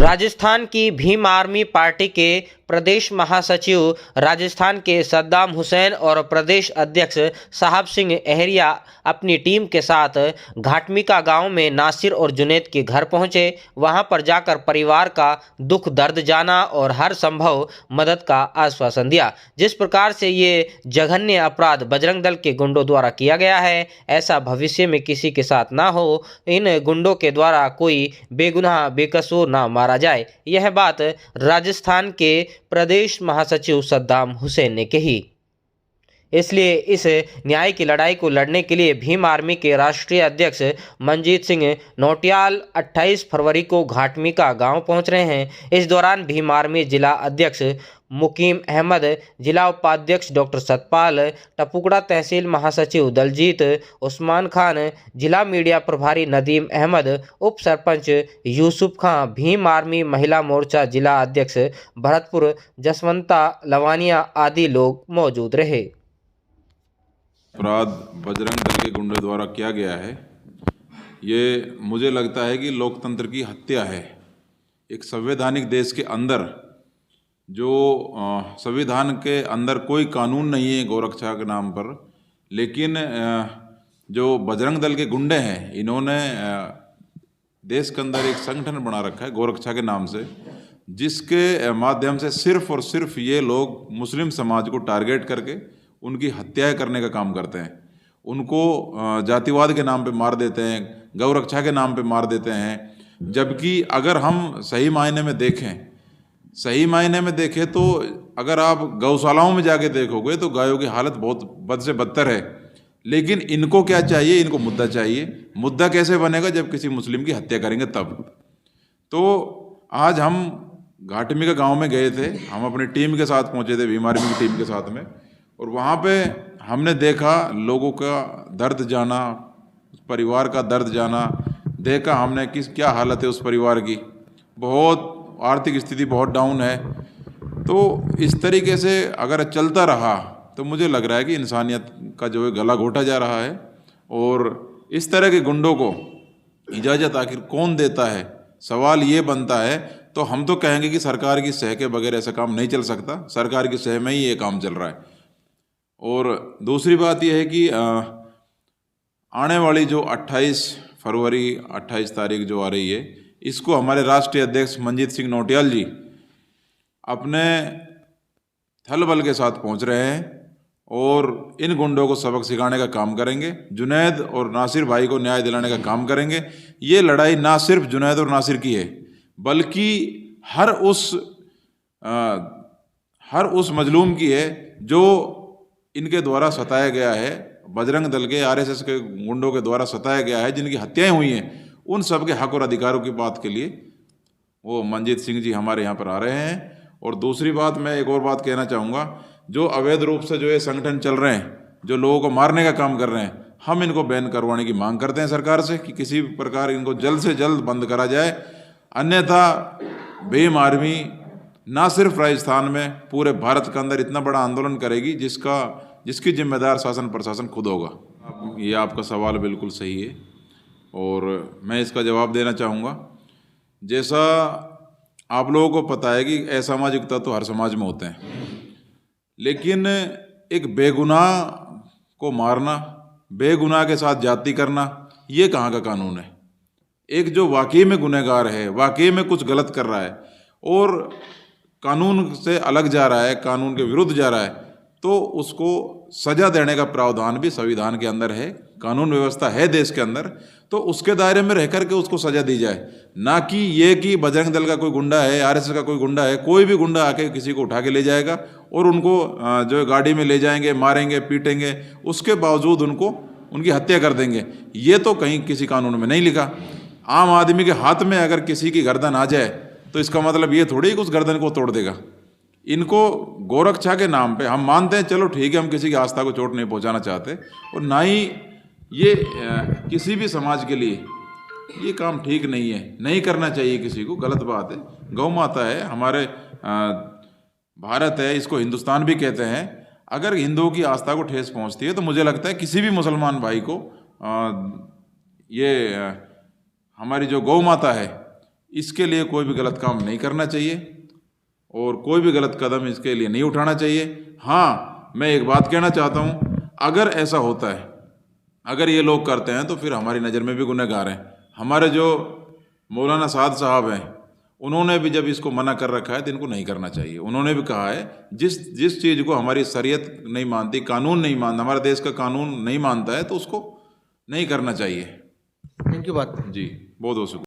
राजस्थान की Bhim army party के प्रदेश महासचिव राजस्थान के सद्दाम हुसैन और प्रदेश अध्यक्ष साहब सिंह अहरिया अपनी टीम के साथ घाटमिका गांव में नासिर और जुनैद के घर पहुंचे। वहां पर जाकर परिवार का दुख दर्द जाना और हर संभव मदद का आश्वासन दिया। जिस प्रकार से ये जघन्य अपराध बजरंग दल के गुंडों द्वारा किया गया है, ऐसा भविष्य में किसी के साथ ना हो। इन गुंडों के द्वारा कोई बेगुनाह बेकसूर ना मारा जाए। यह बात राजस्थान के प्रदेश महासचिव सद्दाम हुसैन ने कही। इसलिए इस न्याय की लड़ाई को लड़ने के लिए भीम आर्मी के राष्ट्रीय अध्यक्ष मंजीत सिंह नौटियाल 28 फरवरी को घाटमिका गांव पहुंच रहे हैं। इस दौरान भीम आर्मी जिला अध्यक्ष मुकीम अहमद, जिला उपाध्यक्ष डॉक्टर सतपाल, टपुकड़ा तहसील महासचिव दलजीत उस्मान खान, जिला मीडिया प्रभारी नदीम अहमद, उप सरपंच यूसुफ खां, भीम आर्मी महिला मोर्चा जिला अध्यक्ष भरतपुर जसवंता लवानिया आदि लोग मौजूद रहे। अपराध बजरंग दल के गुंडों द्वारा किया गया है, ये मुझे लगता है कि लोकतंत्र की हत्या है। एक संवैधानिक देश के अंदर जो संविधान के अंदर कोई कानून नहीं है गौरक्षा के नाम पर, लेकिन जो बजरंग दल के गुंडे हैं, इन्होंने देश के अंदर एक संगठन बना रखा है गौरक्षा के नाम से, जिसके माध्यम से सिर्फ और सिर्फ ये लोग मुस्लिम समाज को टारगेट करके उनकी हत्याएं करने का काम करते हैं। उनको जातिवाद के नाम पे मार देते हैं, गौरक्षा के नाम पे मार देते हैं। जबकि अगर हम सही मायने में देखें तो अगर आप गौशालाओं में जाके देखोगे तो गायों की हालत बहुत बद से बदतर है। लेकिन इनको क्या चाहिए? इनको मुद्दा चाहिए। मुद्दा कैसे बनेगा? जब किसी मुस्लिम की हत्या करेंगे तब। तो आज हम घाटमिका गांव में गए थे, हम अपनी टीम के साथ पहुंचे थे, भीम आर्मी की टीम के साथ में, और वहाँ पे हमने देखा लोगों का दर्द जाना, परिवार का दर्द जाना देखा हमने कि क्या हालत है उस परिवार की। बहुत आर्थिक स्थिति बहुत डाउन है। तो इस तरीके से अगर चलता रहा तो मुझे लग रहा है कि इंसानियत का जो है गला घोटा जा रहा है। और इस तरह के गुंडों को इजाज़त आखिर कौन देता है? सवाल ये बनता है। तो हम तो कहेंगे कि सरकार की सह के बगैर ऐसा काम नहीं चल सकता, सरकार की सह में ही ये काम चल रहा है। और दूसरी बात यह है कि आने वाली जो 28 तारीख जो आ रही है, इसको हमारे राष्ट्रीय अध्यक्ष मंजीत सिंह नौटियाल जी अपने थल बल के साथ पहुंच रहे हैं और इन गुंडों को सबक सिखाने का काम करेंगे। जुनैद और नासिर भाई को न्याय दिलाने का काम करेंगे। ये लड़ाई ना सिर्फ जुनैद और नासिर की है, बल्कि हर उस मजलूम की है जो इनके द्वारा सताया गया है, बजरंग दल के आरएसएस के गुंडों के द्वारा सताया गया है, जिनकी हत्याएं हुई हैं। उन सब के हक और अधिकारों की बात के लिए वो मंजीत सिंह जी हमारे यहाँ पर आ रहे हैं। और दूसरी बात, मैं एक और बात कहना चाहूँगा, जो अवैध रूप से जो ये संगठन चल रहे हैं, जो लोगों को मारने का काम कर रहे हैं, हम इनको बैन करवाने की मांग करते हैं सरकार से कि किसी प्रकार इनको जल्द से जल्द बंद करा जाए। अन्यथा भीम आर्मी ना सिर्फ राजस्थान में, पूरे भारत के अंदर इतना बड़ा आंदोलन करेगी जिसकी जिम्मेदार शासन प्रशासन खुद होगा। ये आपका सवाल बिल्कुल सही है और मैं इसका जवाब देना चाहूँगा। जैसा आप लोगों को पता है कि असामाजिकता तो हर समाज में होते हैं, लेकिन एक बेगुनाह को मारना, बेगुनाह के साथ जाति करना, ये कहाँ का कानून है? एक जो वाकई में गुनहगार है, वाकई में कुछ गलत कर रहा है और कानून से अलग जा रहा है, कानून के विरुद्ध जा रहा है, तो उसको सजा देने का प्रावधान भी संविधान के अंदर है, कानून व्यवस्था है देश के अंदर। तो उसके दायरे में रह करके उसको सजा दी जाए, ना कि ये कि बजरंग दल का कोई गुंडा है, आरएसएस का कोई गुंडा है, कोई भी गुंडा आके किसी को उठा के ले जाएगा और उनको जो गाड़ी में ले जाएंगे, मारेंगे, पीटेंगे, उसके बावजूद उनकी हत्या कर देंगे। ये तो कहीं किसी कानून में नहीं लिखा। आम आदमी के हाथ में अगर किसी की गर्दन आ जाए तो इसका मतलब ये थोड़ी कि उस गर्दन को तोड़ देगा। इनको गौरक्षा के नाम पे हम मानते हैं, चलो ठीक है, हम किसी की आस्था को चोट नहीं पहुंचाना चाहते, और ना ही ये किसी भी समाज के लिए ये काम ठीक नहीं है, नहीं करना चाहिए किसी को, गलत बात है। गौ माता है, हमारे भारत है, इसको हिंदुस्तान भी कहते हैं। अगर हिंदुओं की आस्था को ठेस पहुंचती है तो मुझे लगता है किसी भी मुसलमान भाई को ये हमारी जो गौ माता है इसके लिए कोई भी गलत काम नहीं करना चाहिए और कोई भी गलत कदम इसके लिए नहीं उठाना चाहिए। हाँ, मैं एक बात कहना चाहता हूँ, अगर ऐसा होता है, अगर ये लोग करते हैं तो फिर हमारी नज़र में भी गुनहगार हैं। हमारे जो मौलाना साद साहब हैं, उन्होंने भी जब इसको मना कर रखा है तो इनको नहीं करना चाहिए। उन्होंने भी कहा है जिस चीज़ को हमारी शरीयत नहीं मानती, कानून नहीं मानता, हमारे देश का कानून नहीं मानता है, तो उसको नहीं करना चाहिए। थैंक यू बात। जी, बहुत बहुत शुक्रिया।